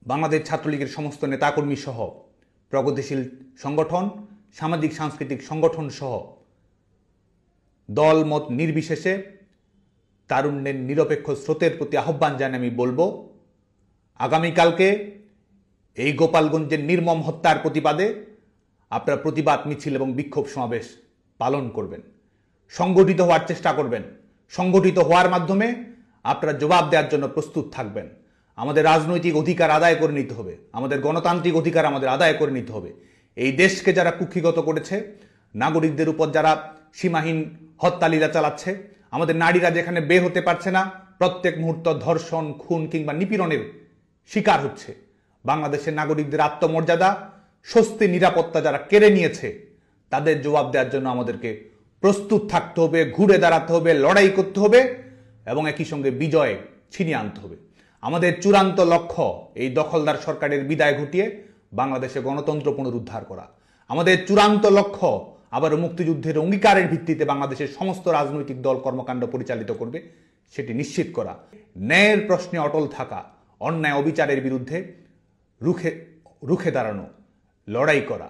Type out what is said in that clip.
বাংলাদেশ ছাত্রলীগের সমস্ত নেতাকর্মী সহ প্রগতিশীল সংগঠন, সামাজিক সাংস্কৃতিক সংগঠন সহ দল মত নির্বিশেষে তারুণ্যের নিরপেক্ষ স্রোতের প্রতি আহ্বান জানিয়ে আমি বলবো, আগামীকালকে এই গোপালগঞ্জের নির্মম হত্যার প্রতিবাদে আপনারা প্রতিবাদ মিছিল এবং বিক্ষোভ সমাবেশ পালন করবেন, সংগঠিত হওয়ার চেষ্টা করবেন। সংগঠিত হওয়ার মাধ্যমে আপনারা জবাব দেওয়ার জন্য প্রস্তুত থাকবেন। আমাদের রাজনৈতিক অধিকার আদায় করে নিতে হবে, আমাদের গণতান্ত্রিক অধিকার আমাদের আদায় করে নিতে হবে। এই দেশকে যারা কুক্ষিগত করেছে, নাগরিকদের উপর যারা সীমাহীন হত্যালীলা চালাচ্ছে, আমাদের নারীরা যেখানে বের হতে পারছে না, প্রত্যেক মুহূর্ত ধর্ষণ, খুন কিংবা নিপীড়নের শিকার হচ্ছে, বাংলাদেশের নাগরিকদের আত্মমর্যাদা, স্বস্তি, নিরাপত্তা যারা কেড়ে নিয়েছে, তাদের জবাব দেওয়ার জন্য আমাদেরকে প্রস্তুত থাকতে হবে, ঘুরে দাঁড়াতে হবে, লড়াই করতে হবে এবং একই সঙ্গে বিজয় ছিনিয়ে আনতে হবে। আমাদের চূড়ান্ত লক্ষ্য এই দখলদার সরকারের বিদায় ঘটিয়ে বাংলাদেশে গণতন্ত্র পুনরুদ্ধার করা। আমাদের চূড়ান্ত লক্ষ্য আবার মুক্তিযুদ্ধের অঙ্গীকারের ভিত্তিতে বাংলাদেশের সমস্ত রাজনৈতিক দল কর্মকাণ্ড পরিচালিত করবে সেটি নিশ্চিত করা। ন্যায়ের প্রশ্নে অটল থাকা, অন্যায় অবিচারের বিরুদ্ধে রুখে দাঁড়ানো, লড়াই করা।